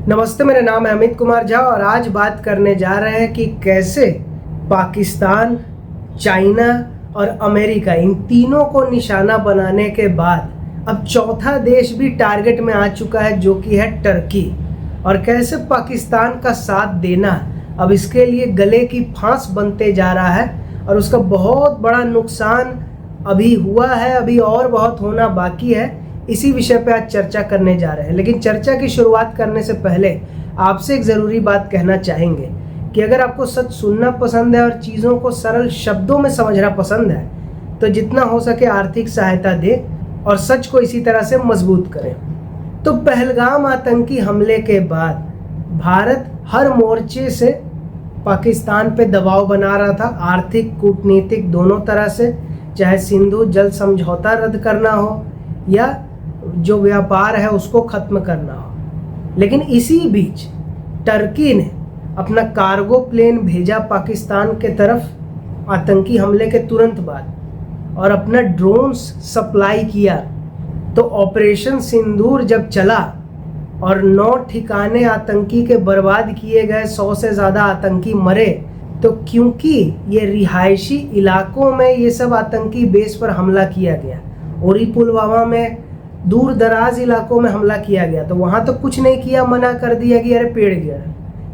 नमस्ते, मेरा नाम है अमित कुमार झा और आज बात करने जा रहे हैं कि कैसे पाकिस्तान, चाइना और अमेरिका इन तीनों को निशाना बनाने के बाद अब चौथा देश भी टारगेट में आ चुका है जो कि है टर्की। और कैसे पाकिस्तान का साथ देना अब इसके लिए गले की फांस बनते जा रहा है और उसका बहुत बड़ा नुकसान अभी हुआ है, अभी और बहुत होना बाकी है। इसी विषय पे आज चर्चा करने जा रहे हैं। लेकिन चर्चा की शुरुआत करने से पहले आपसे एक ज़रूरी बात कहना चाहेंगे कि अगर आपको सच सुनना पसंद है और चीज़ों को सरल शब्दों में समझना पसंद है तो जितना हो सके आर्थिक सहायता दें और सच को इसी तरह से मजबूत करें। तो पहलगाम आतंकी हमले के बाद भारत हर मोर्चे से पाकिस्तान पे दबाव बना रहा था, आर्थिक कूटनीतिक दोनों तरह से, चाहे सिंधु जल समझौता रद्द करना हो या जो व्यापार है उसको ख़त्म करना हो। लेकिन इसी बीच टर्की ने अपना कार्गो प्लेन भेजा पाकिस्तान के तरफ आतंकी हमले के तुरंत बाद और अपना ड्रोन्स सप्लाई किया। तो ऑपरेशन सिंदूर जब चला और 9 ठिकाने आतंकी के बर्बाद किए गए, 100 से ज़्यादा आतंकी मरे, तो क्योंकि ये रिहायशी इलाकों में ये सब आतंकी बेस पर हमला किया गया, उरी पुलवामा में दूर दराज इलाकों में हमला किया गया, तो वहाँ तो कुछ नहीं किया, मना कर दिया कि अरे पेड़ गिरा।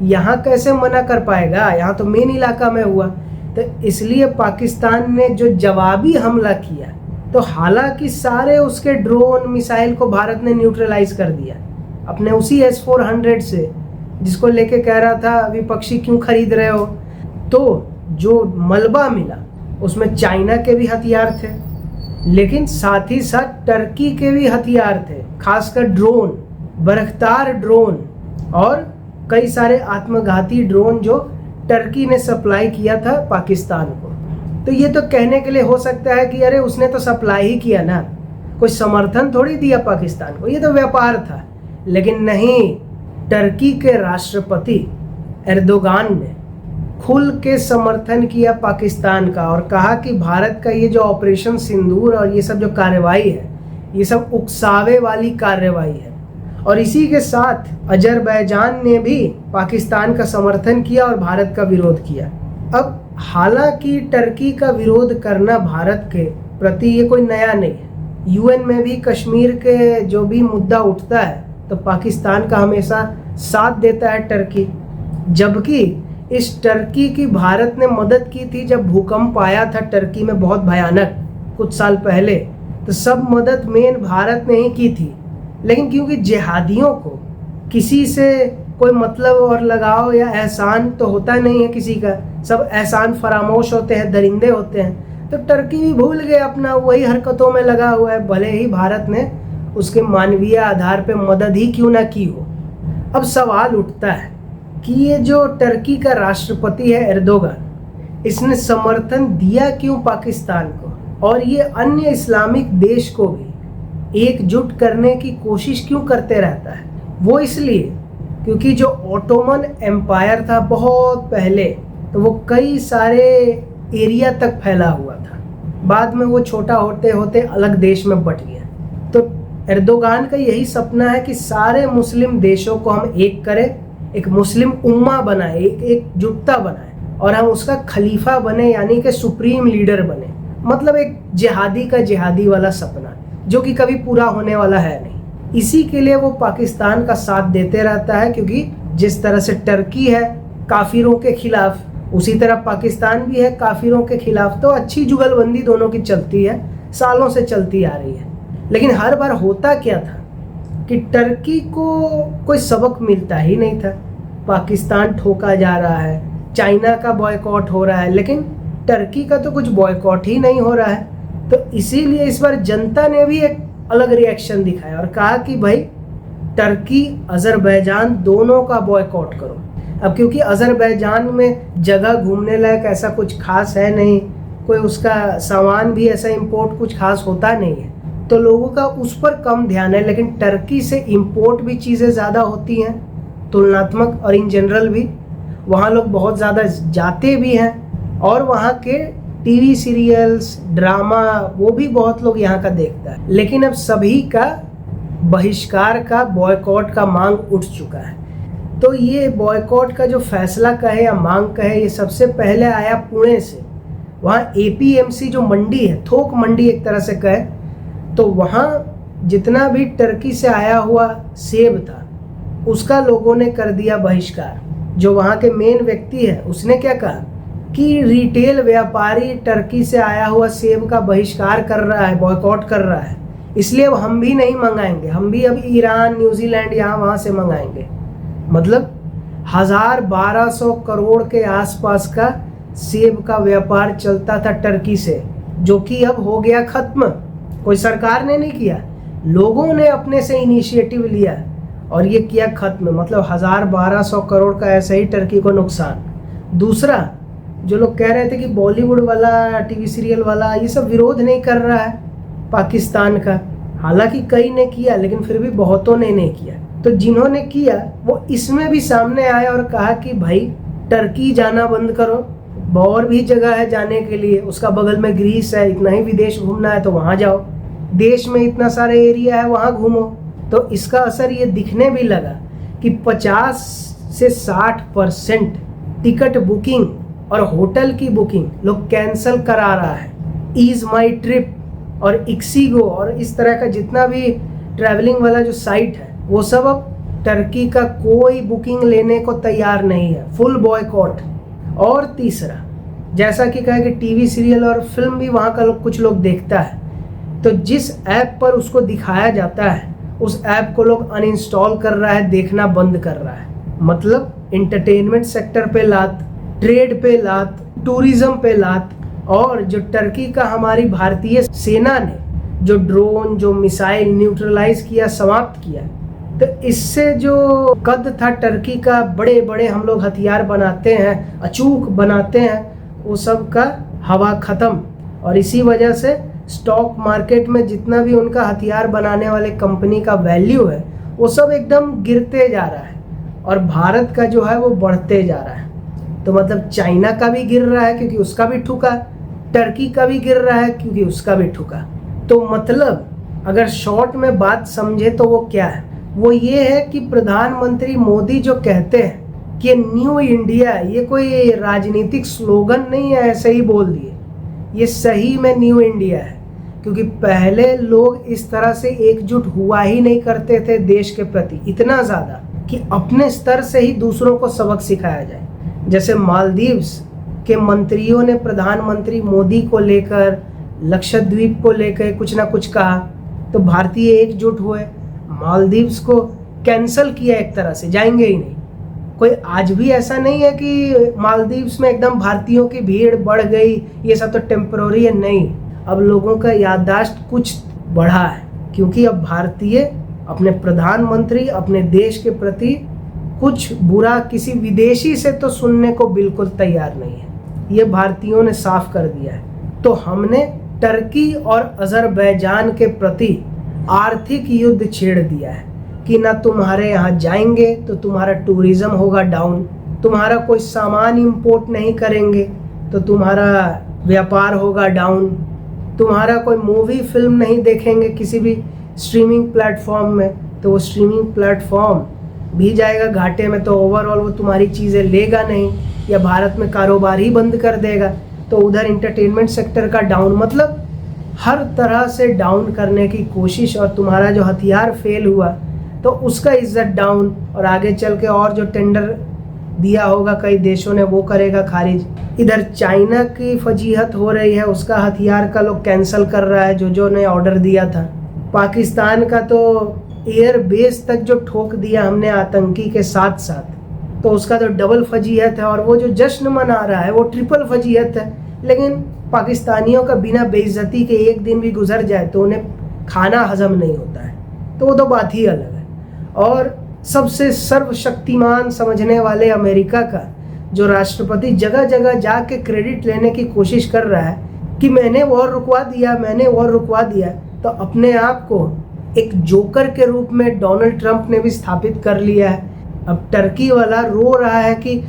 यहाँ कैसे मना कर पाएगा, यहाँ तो मेन इलाका में हुआ। तो इसलिए पाकिस्तान ने जो जवाबी हमला किया, तो हालांकि सारे उसके ड्रोन मिसाइल को भारत ने न्यूट्रलाइज कर दिया अपने उसी S-400 से, जिसको लेके कह रहा था विपक्षी क्यों खरीद रहे हो। तो जो मलबा मिला उसमें चाइना के भी हथियार थे, लेकिन साथ ही साथ टर्की के भी हथियार थे, खासकर ड्रोन, बरखतार ड्रोन और कई सारे आत्मघाती ड्रोन जो टर्की ने सप्लाई किया था पाकिस्तान को। तो ये तो कहने के लिए हो सकता है कि अरे उसने तो सप्लाई ही किया ना, कोई समर्थन थोड़ी दिया पाकिस्तान को, ये तो व्यापार था। लेकिन नहीं, टर्की के राष्ट्रपति एर्दोगान ने खुल के समर्थन किया पाकिस्तान का और कहा कि भारत का ये जो ऑपरेशन सिंदूर और ये सब जो कार्रवाई है, ये सब उकसावे वाली कार्रवाई है। और इसी के साथ अजरबैजान ने भी पाकिस्तान का समर्थन किया और भारत का विरोध किया। अब हालांकि टर्की का विरोध करना भारत के प्रति ये कोई नया नहीं है। UN में भी कश्मीर के जो भी मुद्दा उठता है तो पाकिस्तान का हमेशा साथ देता है टर्की। जबकि इस टर्की की भारत ने मदद की थी जब भूकंप आया था टर्की में बहुत भयानक कुछ साल पहले, तो सब मदद मेन भारत ने ही की थी। लेकिन क्योंकि जिहादियों को किसी से कोई मतलब और लगाव या एहसान तो होता नहीं है किसी का, सब एहसान फरामोश होते हैं, दरिंदे होते हैं, तो टर्की भी भूल गए अपना, वही हरकतों में लगा हुआ है, भले ही भारत ने उसके मानवीय आधार पर मदद ही क्यों ना की हो। अब सवाल उठता है कि ये जो टर्की का राष्ट्रपति है एर्दोगान, इसने समर्थन दिया क्यों पाकिस्तान को, और ये अन्य इस्लामिक देश को भी एकजुट करने की कोशिश क्यों करते रहता है। वो इसलिए क्योंकि जो ओटोमन एम्पायर था बहुत पहले, तो वो कई सारे एरिया तक फैला हुआ था, बाद में वो छोटा होते होते अलग देश में बट गया। तो एर्दोगान का यही सपना है कि सारे मुस्लिम देशों को हम एक करें, एक मुस्लिम उम्मा बनाए, एक एकजुटता बनाए और हम उसका खलीफा बने, यानी कि सुप्रीम लीडर बने। मतलब एक जिहादी का जिहादी वाला सपना जो कि कभी पूरा होने वाला है नहीं। इसी के लिए वो पाकिस्तान का साथ देते रहता है, क्योंकि जिस तरह से टर्की है काफिरों के खिलाफ, उसी तरह पाकिस्तान भी है काफिरों के खिलाफ। तो अच्छी जुगलबंदी दोनों की चलती है, सालों से चलती आ रही है। लेकिन हर बार होता क्या था कि टर्की को कोई सबक मिलता ही नहीं था। पाकिस्तान ठोका जा रहा है, चाइना का बॉयकॉट हो रहा है, लेकिन टर्की का तो कुछ बॉयकॉट ही नहीं हो रहा है। तो इसीलिए इस बार जनता ने भी एक अलग रिएक्शन दिखाया और कहा कि भाई टर्की अजरबैजान दोनों का बॉयकॉट करो। अब क्योंकि अजरबैजान में जगह घूमने लायक ऐसा कुछ खास है नहीं, कोई उसका सामान भी ऐसा इंपोर्ट कुछ खास होता नहीं है, तो लोगों का उस पर कम ध्यान है। लेकिन टर्की से इंपोर्ट भी चीज़ें ज़्यादा होती हैं तुलनात्मक, और इन जनरल भी वहाँ लोग बहुत ज़्यादा जाते भी हैं और वहाँ के टीवी सीरियल्स, ड्रामा, वो भी बहुत लोग यहाँ का देखता है। लेकिन अब सभी का बहिष्कार का, बॉयकॉट का मांग उठ चुका है। तो ये बॉयकॉट का जो फैसला कहे या मांग कहे, ये सबसे पहले आया पुणे से। वहाँ एपीएमसी जो मंडी है, थोक मंडी एक तरह से कहे, तो वहाँ जितना भी टर्की से आया हुआ सेब था उसका लोगों ने कर दिया बहिष्कार। जो वहाँ के मेन व्यक्ति है उसने क्या कहा कि रिटेल व्यापारी टर्की से आया हुआ सेब का बहिष्कार कर रहा है, बॉयकॉट कर रहा है, इसलिए अब हम भी नहीं मंगाएंगे, हम भी अब ईरान, न्यूजीलैंड, यहाँ वहाँ से मंगाएंगे। मतलब 1200 करोड़ के आसपास का सेब का व्यापार चलता था टर्की से, जो कि अब हो गया खत्म। कोई सरकार ने नहीं किया, लोगों ने अपने से इनिशिएटिव लिया और ये किया खत्म। मतलब 1200 करोड़ का ऐसे ही टर्की को नुकसान। दूसरा, जो लोग कह रहे थे कि बॉलीवुड वाला, टीवी सीरियल वाला ये सब विरोध नहीं कर रहा है पाकिस्तान का, हालांकि कई ने किया लेकिन फिर भी बहुतों ने नहीं किया। तो जिन्होंने किया वो इसमें भी सामने आए और कहा कि भाई टर्की जाना बंद करो, और भी जगह है जाने के लिए, उसका बगल में ग्रीस है, इतना ही विदेश घूमना है तो वहाँ जाओ, देश में इतना सारे एरिया है वहाँ घूमो। तो इसका असर ये दिखने भी लगा कि 50 से 60% टिकट बुकिंग और होटल की बुकिंग लोग कैंसिल करा रहा है। ईज माई ट्रिप और इक्सीगो और इस तरह का जितना भी ट्रैवलिंग वाला जो साइट है वो सब अब टर्की का कोई बुकिंग लेने को तैयार नहीं है, फुल बॉयकॉट। और तीसरा, जैसा कि कहा कि टीवी सीरियल और फिल्म भी वहाँ का कुछ लोग देखता है, तो जिस ऐप पर उसको दिखाया जाता है उस ऐप को लोग अनइंस्टॉल कर रहा है, देखना बंद कर रहा है। मतलब एंटरटेनमेंट सेक्टर पे लात, ट्रेड पे लात, टूरिज्म पे लात। और जो टर्की का हमारी भारतीय सेना ने जो ड्रोन, जो मिसाइल न्यूट्रलाइज किया, समाप्त किया, तो इससे जो कद था टर्की का, बड़े बड़े हम लोग हथियार बनाते हैं, अचूक बनाते हैं, वो सब का हवा ख़त्म। और इसी वजह से स्टॉक मार्केट में जितना भी उनका हथियार बनाने वाले कंपनी का वैल्यू है वो सब एकदम गिरते जा रहा है और भारत का जो है वो बढ़ते जा रहा है। तो मतलब चाइना का भी गिर रहा है क्योंकि उसका भी ठुका, टर्की का भी गिर रहा है क्योंकि उसका भी ठुका। तो मतलब अगर शॉर्ट में बात समझे तो वो क्या है, वो ये है कि प्रधानमंत्री मोदी जो कहते हैं कि न्यू इंडिया, ये कोई राजनीतिक स्लोगन नहीं है ऐसे ही बोल दिए, ये सही में न्यू इंडिया है। क्योंकि पहले लोग इस तरह से एकजुट हुआ ही नहीं करते थे देश के प्रति इतना ज़्यादा कि अपने स्तर से ही दूसरों को सबक सिखाया जाए। जैसे मालदीव्स के मंत्रियों ने प्रधानमंत्री मोदी को लेकर, लक्षद्वीप को लेकर कुछ ना कुछ कहा, तो भारतीय एकजुट हुए, मालदीव्स को कैंसल किया, एक तरह से जाएंगे ही नहीं। कोई आज भी ऐसा नहीं है कि मालदीव्स में एकदम भारतीयों की भीड़ बढ़ गई, ये सब तो टेम्पररी है, नहीं। अब लोगों का याददाश्त कुछ बढ़ा है क्योंकि अब भारतीय अपने प्रधानमंत्री, अपने देश के प्रति कुछ बुरा किसी विदेशी से तो सुनने को बिल्कुल तैयार नहीं है, ये भारतीयों ने साफ कर दिया है। तो हमने टर्की और अजरबैजान के प्रति आर्थिक युद्ध छेड़ दिया है कि ना तुम्हारे यहाँ जाएंगे तो तुम्हारा टूरिज्म होगा डाउन, तुम्हारा कोई सामान इंपोर्ट नहीं करेंगे तो तुम्हारा व्यापार होगा डाउन, तुम्हारा कोई मूवी फिल्म नहीं देखेंगे किसी भी स्ट्रीमिंग प्लेटफॉर्म में तो वो स्ट्रीमिंग प्लेटफॉर्म भी जाएगा घाटे में, तो ओवरऑल वो तुम्हारी चीज़ें लेगा नहीं या भारत में कारोबार ही बंद कर देगा। तो उधर इंटरटेनमेंट सेक्टर का डाउन, मतलब हर तरह से डाउन करने की कोशिश, और तुम्हारा जो हथियार फेल हुआ तो उसका इज्जत डाउन, और आगे चल के और जो टेंडर दिया होगा कई देशों ने वो करेगा खारिज। इधर चाइना की फजीहत हो रही है, उसका हथियार का लोग कैंसिल कर रहा है जो ने ऑर्डर दिया था। पाकिस्तान का तो एयर बेस तक जो ठोक दिया हमने आतंकी के साथ साथ, तो उसका तो डबल फजीहत है, और वो जो जश्न मना रहा है वो ट्रिपल फजीहत है। लेकिन पाकिस्तानियों का बिना बेइज्जती के एक दिन भी गुजर जाए तो उन्हें खाना हजम नहीं होता है, तो वो तो बात ही अलग है। और सबसे सर्वशक्तिमान समझने वाले अमेरिका का जो राष्ट्रपति जगह जगह जाके क्रेडिट लेने की कोशिश कर रहा है कि मैंने वॉर रुकवा दिया, मैंने वॉर रुकवा दिया, तो अपने आप को एक जोकर के रूप में डोनाल्ड ट्रंप ने भी स्थापित कर लिया है। अब टर्की वाला रो रहा है कि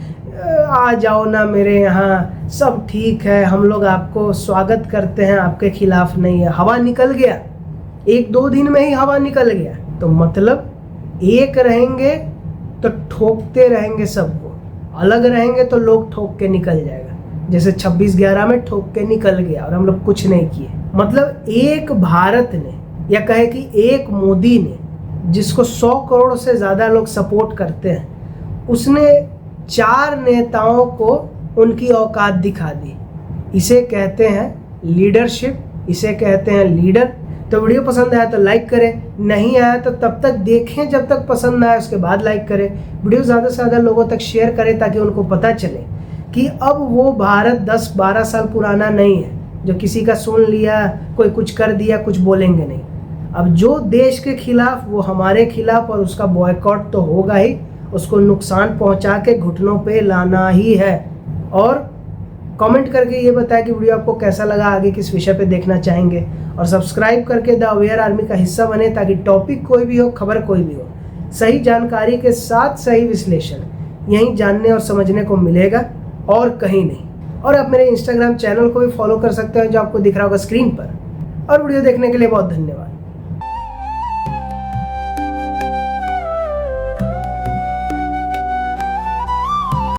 आ जाओ ना मेरे यहाँ, सब ठीक है, हम लोग आपको स्वागत करते हैं, आपके खिलाफ नहीं है। हवा निकल गया, 1-2 दिन में ही हवा निकल गया। तो मतलब एक रहेंगे तो ठोकते रहेंगे सबको, अलग रहेंगे तो लोग ठोक के निकल जाएगा, जैसे 26/11 में ठोक के निकल गया और हम लोग कुछ नहीं किए। मतलब एक भारत ने, या कहे कि एक मोदी ने, जिसको 100 करोड़ से ज़्यादा लोग सपोर्ट करते हैं, उसने 4 नेताओं को उनकी औकात दिखा दी। इसे कहते हैं लीडरशिप, इसे कहते हैं लीडर। तो वीडियो पसंद आया तो लाइक करें, नहीं आया तो तब तक देखें जब तक पसंद ना आए, उसके बाद लाइक करें। वीडियो ज़्यादा से ज़्यादा लोगों तक शेयर करें ताकि उनको पता चले कि अब वो भारत 10-12 साल पुराना नहीं है जो किसी का सुन लिया, कोई कुछ कर दिया, कुछ बोलेंगे नहीं। अब जो देश के खिलाफ वो हमारे खिलाफ, और उसका बॉयकॉट तो होगा ही, उसको नुकसान पहुंचा के घुटनों पे लाना ही है। और कमेंट करके ये बताएं कि वीडियो आपको कैसा लगा, आगे किस विषय पे देखना चाहेंगे, और सब्सक्राइब करके द अवेयर आर्मी का हिस्सा बने ताकि टॉपिक कोई भी हो, खबर कोई भी हो, सही जानकारी के साथ सही विश्लेषण यहीं जानने और समझने को मिलेगा और कहीं नहीं। और आप मेरे इंस्टाग्राम चैनल को भी फॉलो कर सकते हैं जो आपको दिख रहा होगा स्क्रीन पर। और वीडियो देखने के लिए बहुत धन्यवाद।